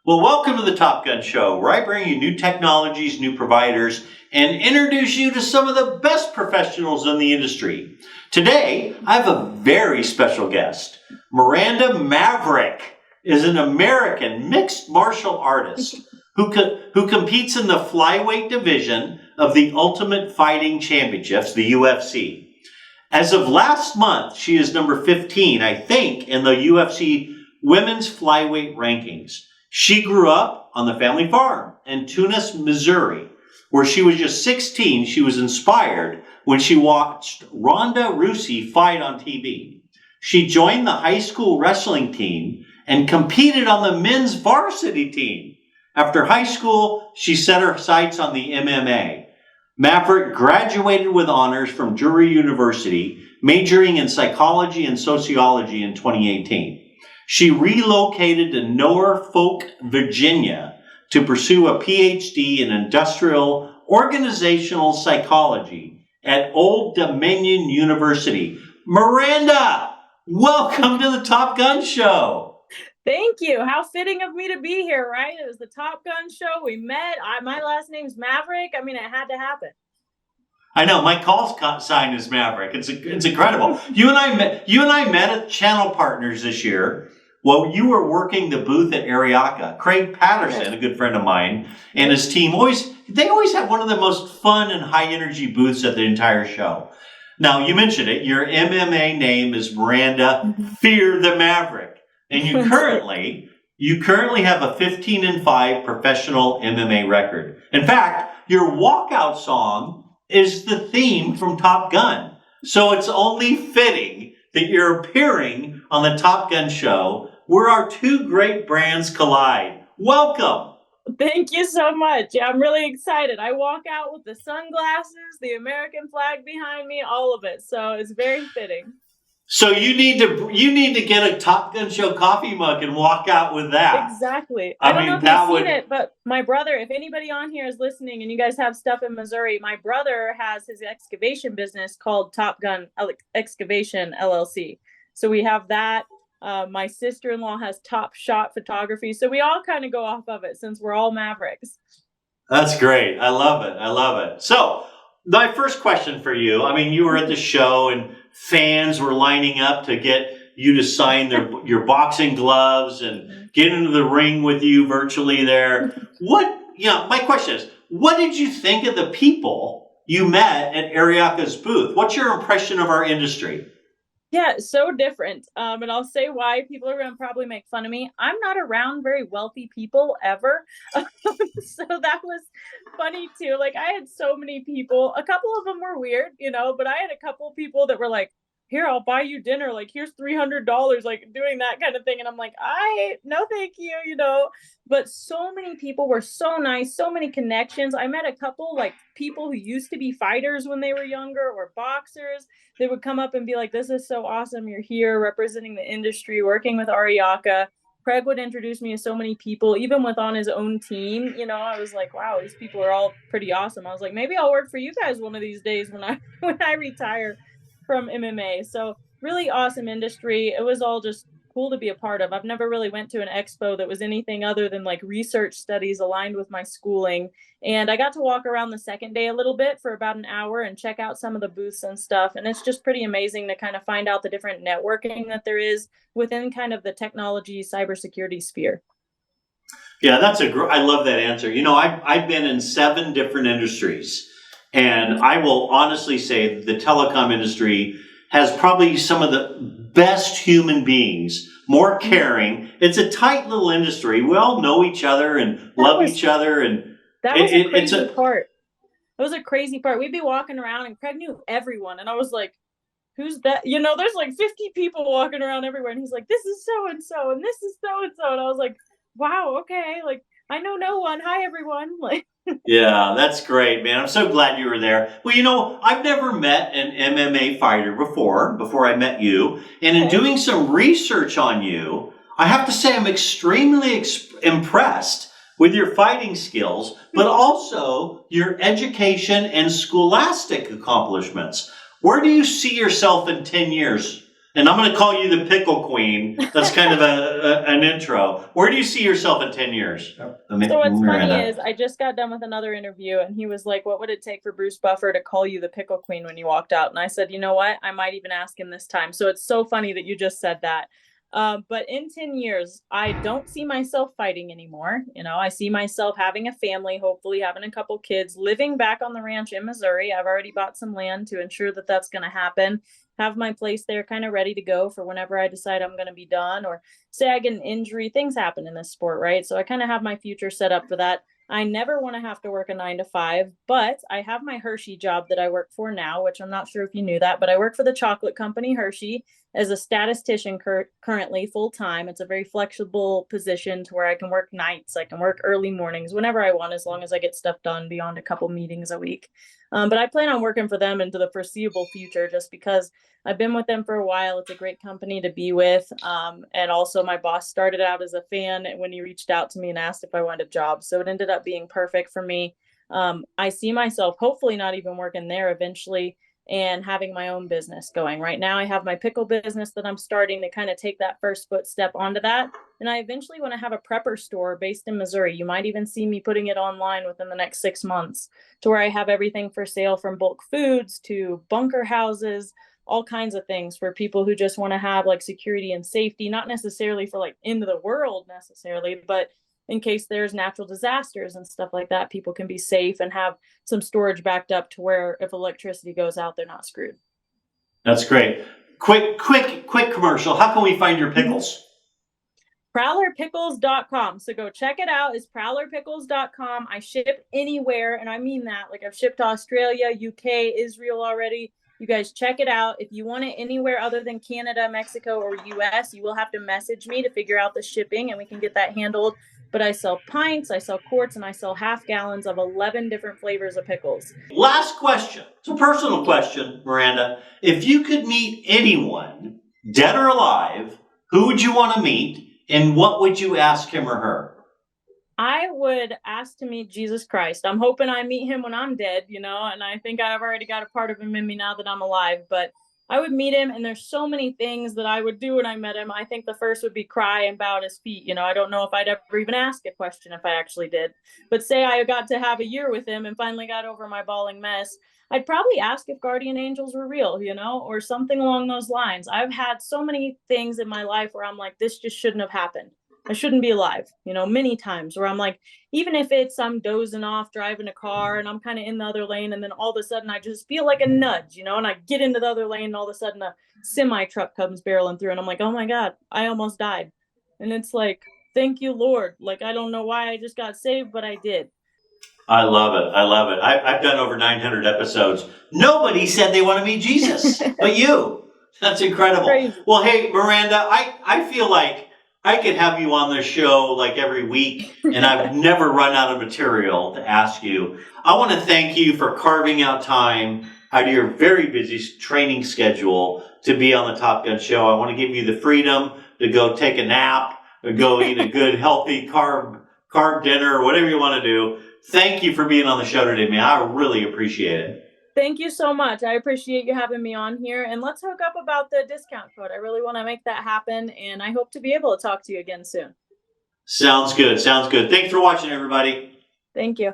Well, welcome to the Top Gun Show, where I bring you new technologies, new providers, and introduce you to some of the best professionals in the industry. Today, I have a very special guest. Miranda Maverick is an American mixed martial artist who competes in the flyweight division of the Ultimate Fighting Championships, the UFC. As of last month, she is number 15, I think, in the UFC women's flyweight rankings. She grew up on the family farm in Tunis, Missouri, where she was just 16. She was inspired when she watched Ronda Rousey fight on TV. She joined the high school wrestling team and competed on the men's varsity team. After high school, she set her sights on the MMA. Maverick graduated with honors from Drury University, majoring in psychology and sociology in 2018. She relocated to Norfolk, Virginia to pursue a PhD in industrial organizational psychology at Old Dominion University. Miranda, welcome to the Top Gun Show. Thank you. How fitting of me to be here, right? It was the Top Gun Show. We met. My last name's Maverick. I mean, it had to happen. I know, my call sign is Maverick. It's incredible. You and I met at Channel Partners this year. Well, you were working the booth at Ariaka. Craig Patterson, a good friend of mine, and his team always have one of the most fun and high energy booths at the entire show. Now, you mentioned it. Your MMA name is Miranda Fear the Maverick, and you currently have a 15-5 professional MMA record. In fact, your walkout song is the theme from Top Gun. So it's only fitting that you're appearing on the Top Gun Show where our two great brands collide. Welcome. Thank you so much. Yeah, I'm really excited. I walk out with the sunglasses, the American flag behind me, all of it. So it's very fitting. So you need to get a Top Gun Show coffee mug and walk out with that. Exactly. I don't know if you've seen it, but my brother, if anybody on here is listening and you guys have stuff in Missouri, my brother has his excavation business called Top Gun Excavation LLC. So we have that. My sister-in-law has Top Shot Photography. So we all kind of go off of it since we're all Mavericks. That's great. I love it. So my first question for you, I mean, you were at the show and fans were lining up to get you to sign your boxing gloves and get into the ring with you virtually there. My question is, what did you think of the people you met at Ariaka's booth? What's your impression of our industry? Yeah, so different. And I'll say why. People are going to probably make fun of me. I'm not around very wealthy people ever. So that was funny too. Like I had so many people, a couple of them were weird, but I had a couple of people that were like, here, I'll buy you dinner. Like, here's $300, like doing that kind of thing. And I'm like, no, thank you, but so many people were so nice, so many connections. I met a couple like people who used to be fighters when they were younger or boxers. They would come up and be like, this is so awesome. You're here representing the industry, working with Ariaka. Craig would introduce me to so many people, even with on his own team. I was like, wow, these people are all pretty awesome. I was like, maybe I'll work for you guys one of these days when I retire from MMA. So really awesome industry. It was all just cool to be a part of. I've never really went to an expo that was anything other than like research studies aligned with my schooling. And I got to walk around the second day a little bit for about an hour and check out some of the booths and stuff. And it's just pretty amazing to kind of find out the different networking that there is within kind of the technology cybersecurity sphere. Yeah, I love that answer. I've been in 7 different industries. And I will honestly say the telecom industry has probably some of the best human beings, more caring. It's a tight little industry. We all know each other and love each other. And that was a crazy part. It was a crazy part. We'd be walking around and Craig knew everyone. And I was like, who's that? There's like 50 people walking around everywhere. And he's like, this is so-and-so. And this is so-and-so. And I was like, wow, okay. Like, I know no one. Hi, everyone. Like, yeah, that's great, man. I'm so glad you were there. Well, I've never met an MMA fighter before I met you. And in doing some research on you, I have to say I'm extremely impressed with your fighting skills, but also your education and scholastic accomplishments. Where do you see yourself in 10 years And I'm going to call you the Pickle Queen. That's kind of an intro. Where do you see yourself in 10 years, So what's funny Miranda? is I just got done with another interview and he was like, what would it take for Bruce Buffer to call you the Pickle Queen when you walked out? And I said, you know what? I might even ask him this time. So it's so funny that you just said that. But in 10 years, I don't see myself fighting anymore. You know, I see myself having a family, hopefully having a couple kids, living back on the ranch in Missouri. I've already bought some land to ensure that that's going to happen. Have my place there kind of ready to go for whenever I decide I'm going to be done, or say I get an injury. Things happen in this sport, right? So I kind of have my future set up for that. I never want to have to work a 9 to 5, but I have my Hershey job that I work for now, which I'm not sure if you knew that, but I work for the chocolate company Hershey as a statistician currently full time. It's a very flexible position to where I can work nights, I can work early mornings, whenever I want, as long as I get stuff done beyond a couple meetings a week. But I plan on working for them into the foreseeable future just because I've been with them for a while. It's a great company to be with. And also my boss started out as a fan when he reached out to me and asked if I wanted a job. So it ended up being perfect for me. I see myself hopefully not even working there eventually and having my own business going. Right now I have my pickle business that I'm starting to kind of take that first footstep onto that. And I eventually want to have a prepper store based in Missouri. You might even see me putting it online within the next 6 months, to where I have everything for sale, from bulk foods to bunker houses, all kinds of things for people who just want to have like security and safety, not necessarily for like end of the world necessarily, but in case there's natural disasters and stuff like that, people can be safe and have some storage backed up to where if electricity goes out, they're not screwed. That's great. Quick commercial. How can we find your pickles? ProwlerPickles.com. So go check it out. It's ProwlerPickles.com. I ship anywhere, and I mean that. Like, I've shipped to Australia, UK, Israel already. You guys check it out. If you want it anywhere other than Canada, Mexico, or US, you will have to message me to figure out the shipping, and we can get that handled. But I sell pints, I sell quarts, and I sell half gallons of 11 different flavors of pickles. Last question. It's a personal question, Miranda. If you could meet anyone, dead or alive, who would you want to meet, and what would you ask him or her? I would ask to meet Jesus Christ. I'm hoping I meet him when I'm dead, you know, and I think I've already got a part of him in me now that I'm alive, but I would meet him, and there's so many things that I would do when I met him. I think the first would be cry and bow at his feet. You know, I don't know if I'd ever even ask a question if I actually did, but say I got to have a year with him and finally got over my bawling mess, I'd probably ask if guardian angels were real, you know, or something along those lines. I've had so many things in my life where I'm like, this just shouldn't have happened. I shouldn't be alive, you know, many times where I'm like, even if it's I'm dozing off driving a car and I'm kind of in the other lane, and then all of a sudden I just feel like a nudge, you know, and I get into the other lane, and all of a sudden a semi truck comes barreling through, and I'm like, oh my God, I almost died. And it's like, thank you, Lord. Like, I don't know why I just got saved, but I did. I love it. I love it. I've done over 900 episodes. Nobody said they want to meet Jesus, but you. That's incredible. Crazy. Well, hey, Miranda, I feel like I could have you on the show like every week, and I've never run out of material to ask you. I want to thank you for carving out time out of your very busy training schedule to be on the Top Gun Show. I want to give you the freedom to go take a nap, or go eat a good, healthy carb dinner, or whatever you want to do. Thank you for being on the show today, man. I really appreciate it. Thank you so much. I appreciate you having me on here, and let's hook up about the discount code. I really want to make that happen, and I hope to be able to talk to you again soon. Sounds good. Sounds good. Thanks for watching, everybody. Thank you.